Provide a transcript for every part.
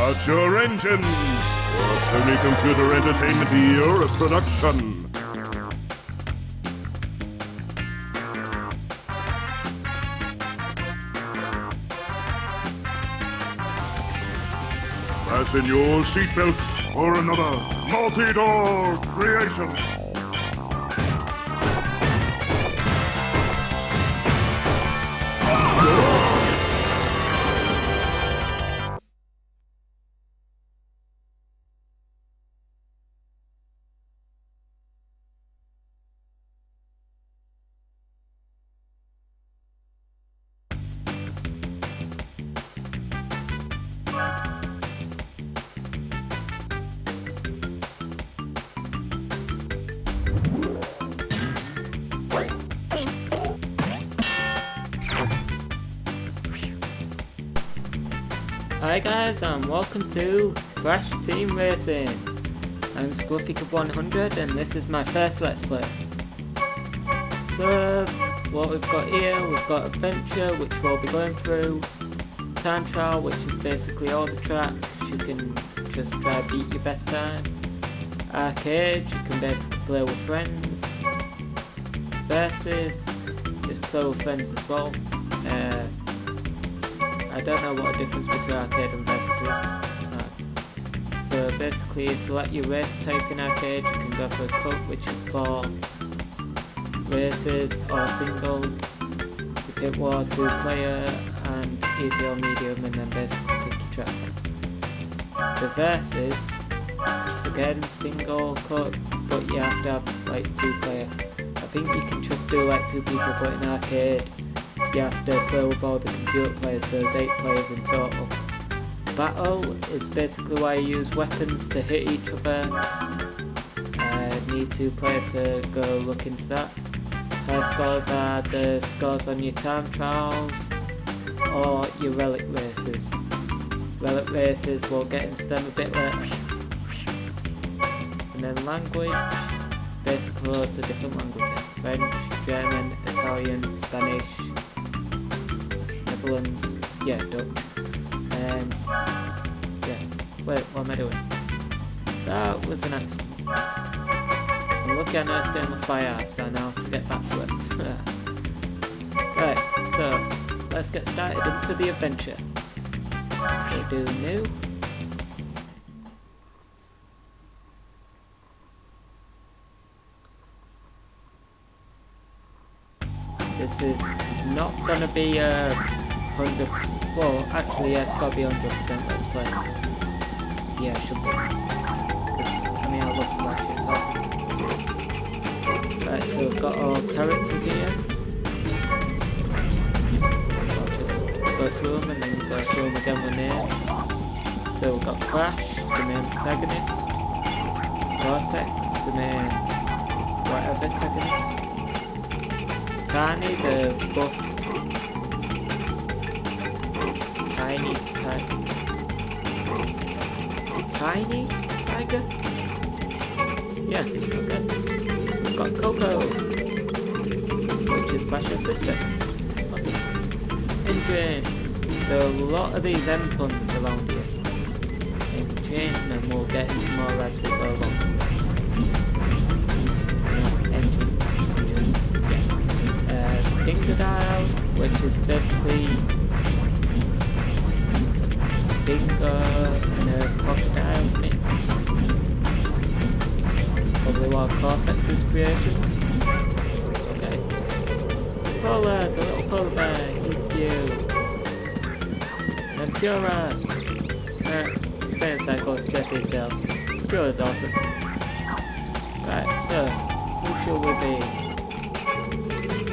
Start your engine for Sony Computer Entertainment Year production. Fasten your seatbelts for another multi-door creation. Hi guys, and welcome to Crash Team Racing. I'm Scruffycub100 and this is my first Let's Play. So, what we've got here, we've got Adventure, which we'll be going through, Time Trial, which is basically all the tracks, you can just try to beat your best time, Arcade, you can basically play with friends, Versus, is play with friends as well. I don't know what the difference between arcade and versus is. So basically you select your race type in arcade, you can go for a cup which is for races or single, you pick 1 or 2 player and easy or medium and then basically pick your track. The versus, again single cup but you have to have like 2 player. I think you can just do like 2 people, but in arcade you have to play with all the computer players, so there's 8 players in total. Battle is basically where you use weapons to hit each other. Need 2 players to go look into that. High scores are the scores on your time trials or your relic races. Relic races, we'll get into them a bit later. And then language, basically loads of different languages. French, German, Italian, Spanish, yeah, Dutch, and yeah, wait, what am I doing? That was an accident. I'm lucky I know it's getting off by heart, so I know how to get back to it. Right, so, let's get started into the adventure. We'll do new. This is not gonna be a 100, well actually yeah, it's gotta be 100% Let's Play. Yeah, it should be. Because, I mean, I love Crash, it's awesome. Right, so we've got our characters here. I'll just go through them and then go through them again with names. So we've got Crash, the main protagonist. Cortex, the main whatever protagonist. Tiny, the buff tiny tiger? Yeah, okay. We've got Coco, which is Crash's sister. Awesome. Engine. There are a lot of these M puns around here. Engine, and we'll get into more as we go along. Engine, yeah. Dingodile, which is basically dingo and a crocodile mix. Probably one of Cortex's creations. Okay. Polar, the little polar bear, he's cute. And Pura. Stay inside, goes Jesse's tail. Pura's awesome. Right, so, who shall we be?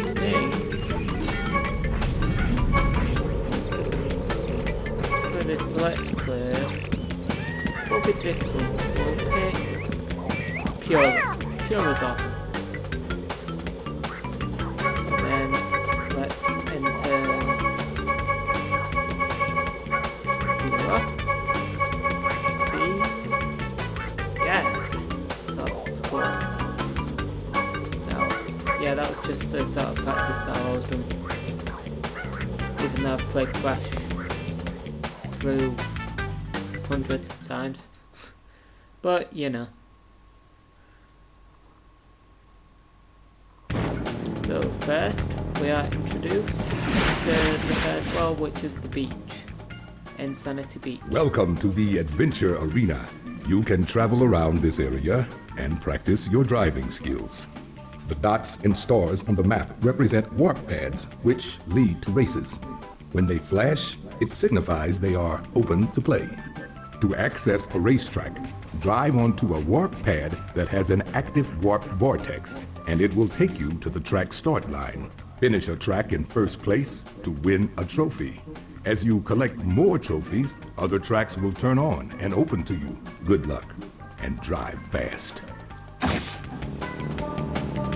I think for this Let's Play will be different. We'll pick Pura. Pura's awesome. And then let's enter yeah, that was cool. Now, yeah, that was just a sort of practice that I was doing. Even though I've played Crash through hundreds of times. But, you know. So first, we are introduced to the first world, which is the beach. Insanity Beach. Welcome to the Adventure Arena. You can travel around this area and practice your driving skills. The dots and stars on the map represent warp pads, which lead to races. When they flash, it signifies they are open to play. To access a racetrack, drive onto a warp pad that has an active warp vortex, and it will take you to the track start line. Finish a track in first place to win a trophy. As you collect more trophies, other tracks will turn on and open to you. Good luck, and drive fast.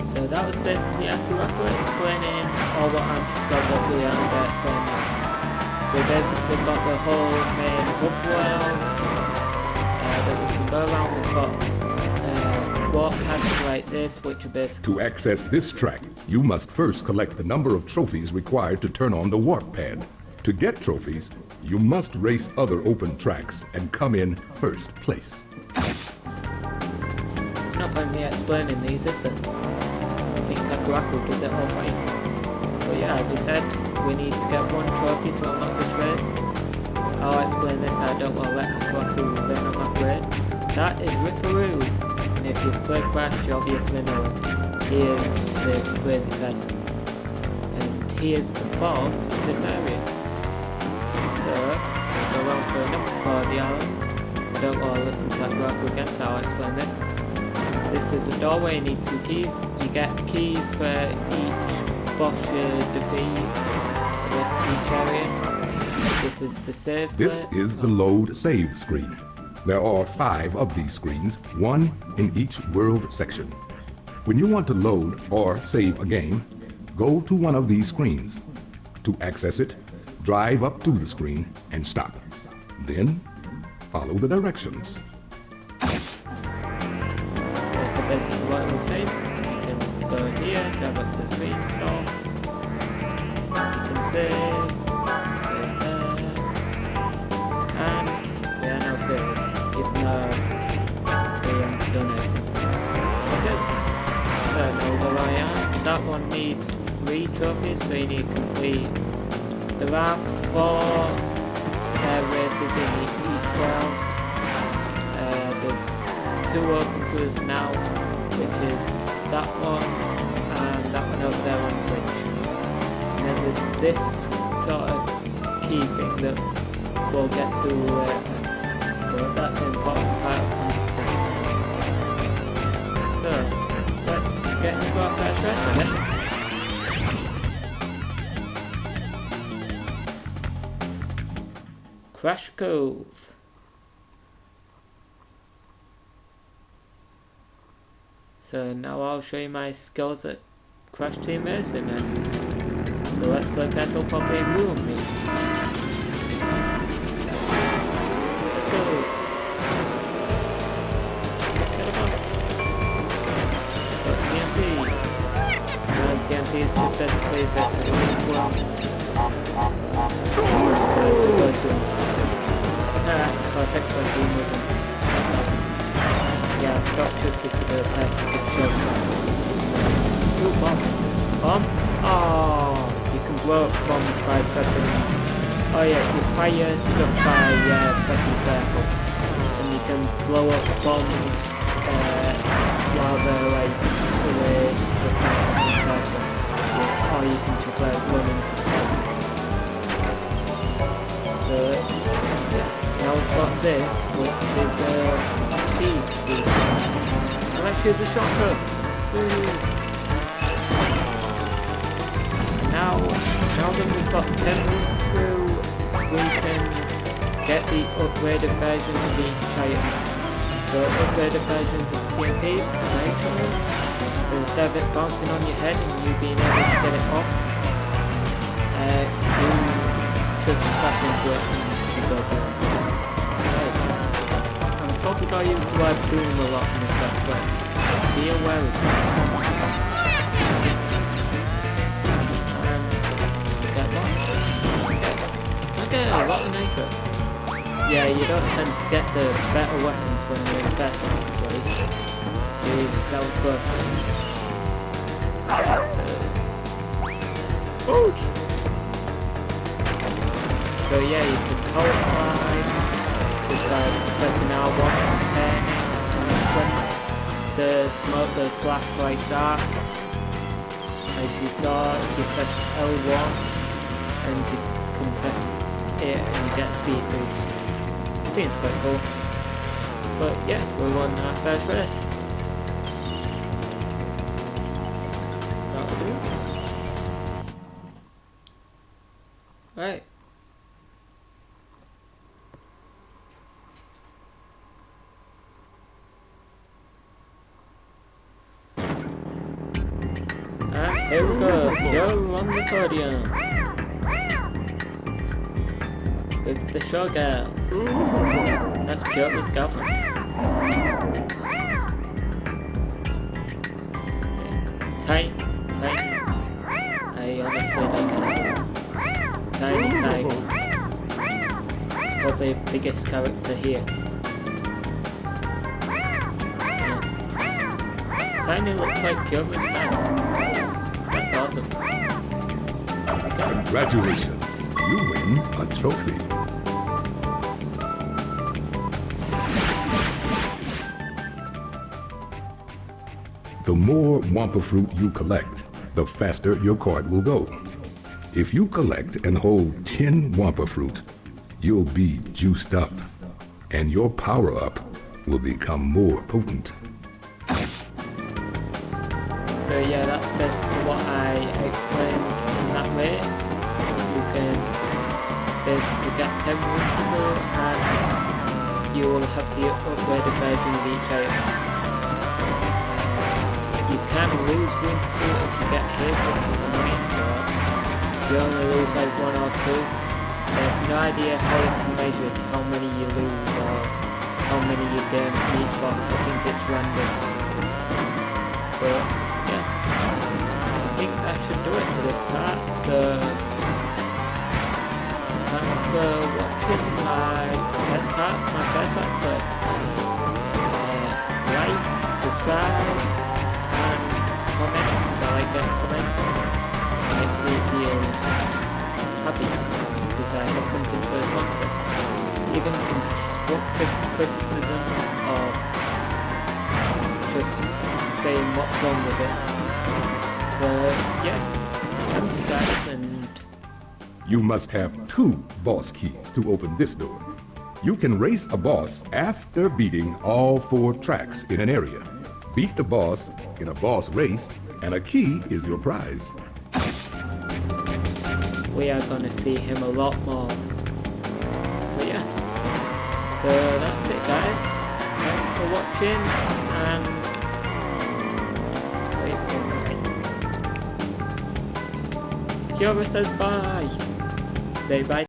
So that was basically Akuraku explaining all what I'm just going to go through and explain now. So basically got the whole main hub world that we can go around. We've got warp pads like this, which are basically... To access this track, you must first collect the number of trophies required to turn on the warp pad. To get trophies, you must race other open tracks and come in first place. It's not point me explaining these, is it? I think Akuraku does it all fine. But yeah, as he said, we need to get one trophy to unlock this race. I'll explain this, I don't want to let Akuraku win on my parade. That is Ripperoo, and if you've played Crash, you obviously know him. He is the crazy person. And he is the boss of this area. So, we'll go on for another tour of the island. I don't want to listen to Akuraku again, so I'll explain this. This is a doorway, you need 2 keys. You get keys for each boss you defeat in each area. This is the save plate. This is the load save screen. There are 5 of these screens, 1 in each world section. When you want to load or save a game, go to one of these screens. To access it, drive up to the screen and stop. Then, follow the directions. So basically what I was saying, you can go here, drive up to the screen, stop. You can save there, and we are now saved, even though we haven't done anything. Okay, so now we'll go right on. That one needs 3 trophies, so you need to complete. There are 4 races in each world. There's 2 open to us now, which is that one and that one over there on the bridge. And then there's this sort of key thing that we'll get to later, but that's an important part of 100%. So, let's get into our first race, I guess. Crash Cove. So now I'll show you my skills at Crash Team Racing, and the Let's Play cast will probably ruin me. Let's go! Get a box! Got TNT. And TNT is just basically a safety into it goes boom. Cortex won't be moving. That's awesome. Yeah, stop just because of the purpose of showing that. Ooh, bomb. Bomb? Oh, you can blow up bombs by pressing... Oh yeah, you fire stuff by pressing circle. And you can blow up bombs while they're like away just by pressing circle. Yeah, or you can just like run into the person. So, yeah. Now we've got this, which is speed boost. And actually is a shortcut. Now that we've got 10 moves through, we can get the upgraded versions of each item. So upgraded versions of TNTs and Nitrons. So instead of it bouncing on your head and you being able to get it off, you just crash into it and you go boom. I'm probably going to use the word boom a lot in this episode. Be aware of that. And get lots. Okay, a lot of nitros. yeah, you don't tend to get the better weapons when you're in the first weapons race. Jesus, that was close. So yeah, you can power slide just by pressing R1 and turning, and when the smoke goes black like that, as you saw, you press L1 and you can press it and you get speed boost. Seems quite cool. But yeah, we won our first race. That'll do. Right. Here we go, Joe on the podium. With the showgirl. That's Kyoto's girlfriend. Tiny. I honestly don't get it. Tiny Tiger. He's probably the biggest character here. Yeah. Tiny looks like Kyoto's dad. That's awesome. Okay. Congratulations. You win a trophy. The more Wampa fruit you collect, the faster your cart will go. If you collect and hold 10 Wampa fruit, you'll be juiced up, and your power-up will become more potent. So yeah, that's basically what I explained in that race. You can basically get 10 Wampa fruit and you will have the upgraded version of each item. You can lose Wampa fruit if you get hit, which is annoying, but you only lose like 1 or 2. I have no idea how it's measured, how many you lose or how many you gain from each box. I think it's random. But yeah, I think that should do it for this part. So thanks for watching my first part, my first Let's Play. Like, subscribe, and comment, because I like getting comments. I actually feel happy because I have something to respond to. Even constructive criticism or just saying what's wrong with it. So yeah, thanks guys, and You must have 2 boss keys to open this door. You can race a boss after beating all 4 tracks in an area. Beat the boss in a boss race, and a key is your prize. we are gonna see him a lot more. But yeah, so that's it guys. Thanks for watching, and wait. Kiora says bye. Say bye.